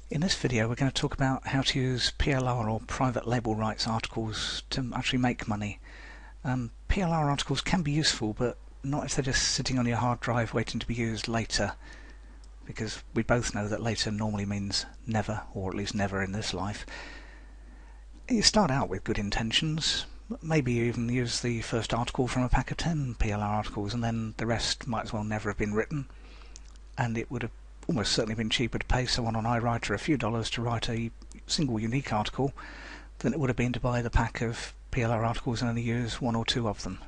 In this video we're going to talk about how to use PLR or private label rights articles to actually make money. PLR articles can be useful, but not if they're just sitting on your hard drive waiting to be used later, because we both know that later normally means never, or at least never in this life. You start out with good intentions, maybe you even use the first article from a pack of 10 PLR articles, and then the rest might as well never have been written, and it would have almost certainly been cheaper to pay someone on iWriter a few dollars to write a single unique article than it would have been to buy the pack of PLR articles and only use one or two of them.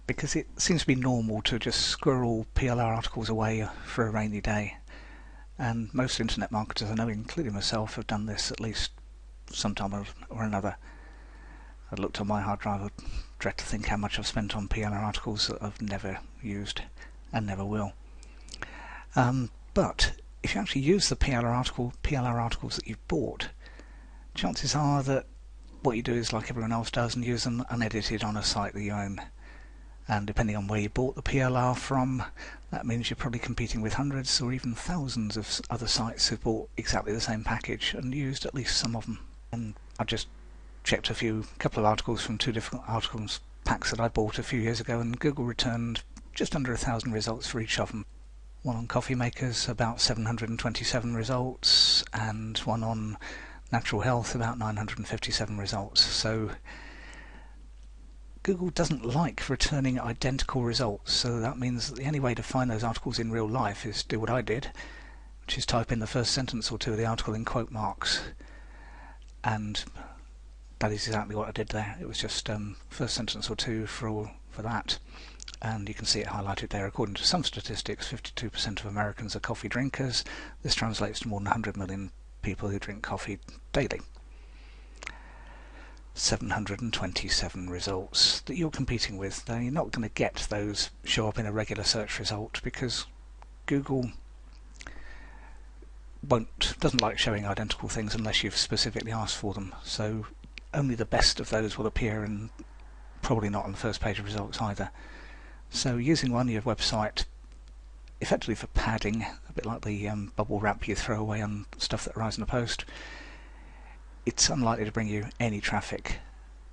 Because it seems to be normal to just squirrel PLR articles away for a rainy day, and most internet marketers I know, including myself, have done this at least sometime or another. I've looked on my hard drive, I dread to think how much I've spent on PLR articles that I've never used and never will. But if you actually use the PLR articles that you've bought, chances are that what you do is like everyone else does and use them unedited on a site that you own. And depending on where you bought the PLR from, that means you're probably competing with hundreds or even thousands of other sites who've bought exactly the same package and used at least some of them. And I just checked a couple of articles from two different articles packs that I bought a few years ago, and Google returned just under 1,000 results for each of them. One on coffee makers, about 727 results, and one on natural health, about 957 results. So Google doesn't like returning identical results, so that means that the only way to find those articles in real life is do what I did, which is type in the first sentence or two of the article in quote marks. And that is exactly what I did there. It was just first sentence or two for that. And you can see it highlighted there. According to some statistics, 52% of Americans are coffee drinkers. This translates to more than 100 million people who drink coffee daily. 727 results that you're competing with. Now, you're not going to get those show up in a regular search result because Google doesn't like showing identical things unless you've specifically asked for them. So only the best of those will appear, and probably not on the first page of results either. So using one of your website effectively for padding, a bit like the bubble wrap you throw away on stuff that arrives in a post, it's unlikely to bring you any traffic.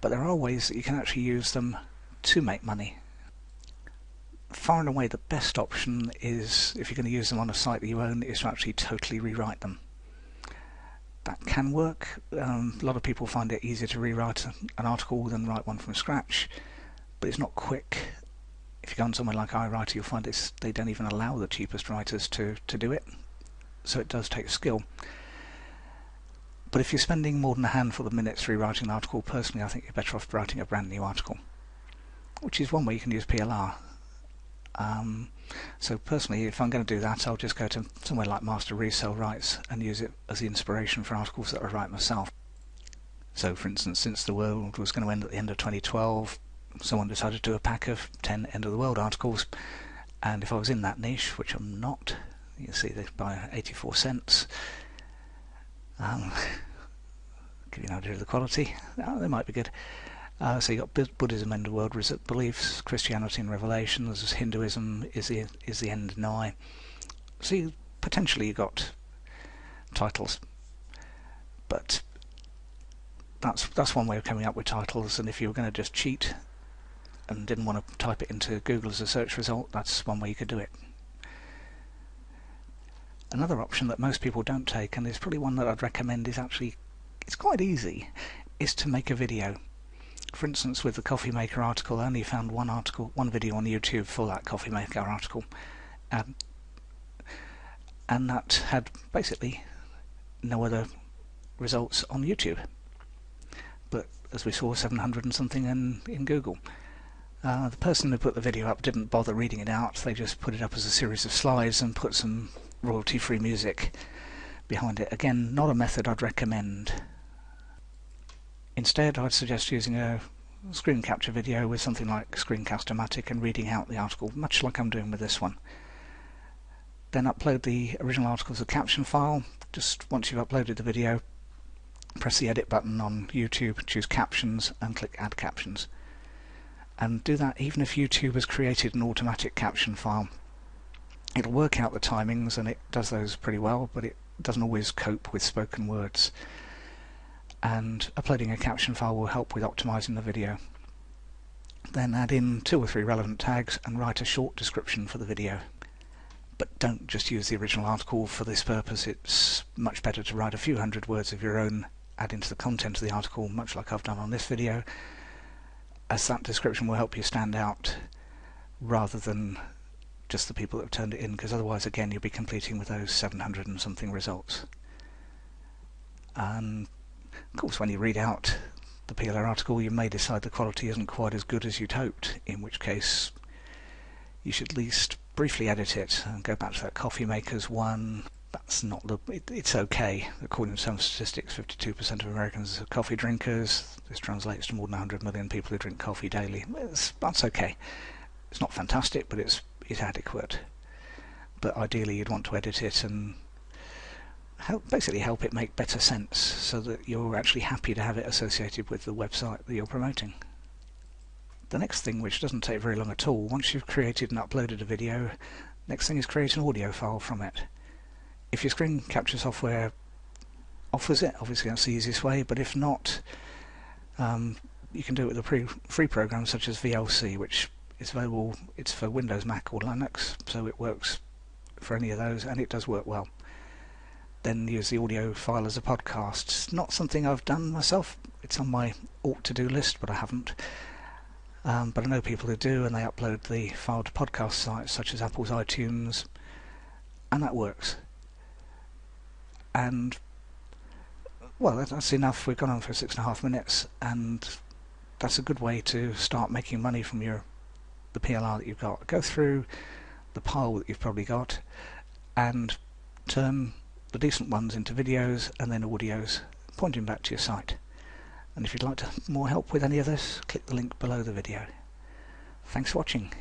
But there are ways that you can actually use them to make money. Far and away the best option is, if you're going to use them on a site that you own, is to actually totally rewrite them. That can work. A lot of people find it easier to rewrite an article than write one from scratch, but it's not quick. If you go on somewhere like iWriter, you'll find they don't even allow the cheapest writers to do it, so it does take skill. But if you're spending more than a handful of minutes rewriting an article, personally I think you're better off writing a brand new article, which is one way you can use PLR. So personally, if I'm going to do that, I'll just go to somewhere like Master Resell Rights and use it as the inspiration for articles that I write myself. So for instance, since the world was going to end at the end of 2012, someone decided to do a pack of 10 end of the world articles, and if I was in that niche, which I'm not, you can see they buy 84 cents. Give you an idea of the quality. They might be good. So you got Buddhism, end of the world beliefs, Christianity and Revelations, Hinduism, is the end nigh. So potentially you got titles, but that's one way of coming up with titles. And if you were going to just cheat and didn't want to type it into Google as a search result, that's one way you could do it. Another option that most people don't take, and is probably one that I'd recommend, is actually, it's quite easy, is to make a video. For instance, with the coffee maker article, I only found one video on YouTube for that coffee maker article, and that had basically no other results on YouTube. But as we saw, 700 and something in Google. The person who put the video up didn't bother reading it out, they just put it up as a series of slides and put some royalty-free music behind it. Again, not a method I'd recommend. Instead, I'd suggest using a screen capture video with something like Screencast-o-matic and reading out the article, much like I'm doing with this one. Then upload the original article as a caption file. Just once you've uploaded the video, press the edit button on YouTube, choose captions and click add captions. And do that even if YouTube has created an automatic caption file. It'll work out the timings, and it does those pretty well, but it doesn't always cope with spoken words, and uploading a caption file will help with optimizing the video. Then add in 2 or 3 relevant tags and write a short description for the video. But don't just use the original article for this purpose. It's much better to write a few hundred words of your own, add into the content of the article, much like I've done on this video, as that description will help you stand out rather than just the people that have turned it in, because otherwise, again, you'll be competing with those 700 and something results. And of course, when you read out the PLR article, you may decide the quality isn't quite as good as you'd hoped, in which case you should at least briefly edit it and go back to that coffee makers one. That's not the... it's okay. According to some statistics, 52% of Americans are coffee drinkers. This translates to more than 100 million people who drink coffee daily. That's okay. It's not fantastic, but it's adequate. But ideally you'd want to edit it and basically help it make better sense, so that you're actually happy to have it associated with the website that you're promoting. The next thing, which doesn't take very long at all, once you've created and uploaded a video, next thing is create an audio file from it. If your screen capture software offers it, obviously that's the easiest way, but if not, you can do it with a free program such as VLC, which is available. It's for Windows, Mac or Linux, so it works for any of those, and it does work well. Then use the audio file as a podcast. It's not something I've done myself. It's on my ought-to-do list, but I haven't. But I know people who do, and they upload the file to podcast sites such as Apple's iTunes, and that works. And, well, that's enough. We've gone on for 6.5 minutes, and that's a good way to start making money from the PLR that you've got. Go through the pile that you've probably got and turn the decent ones into videos and then audios, pointing back to your site. And if you'd like more help with any of this, click the link below the video. Thanks for watching.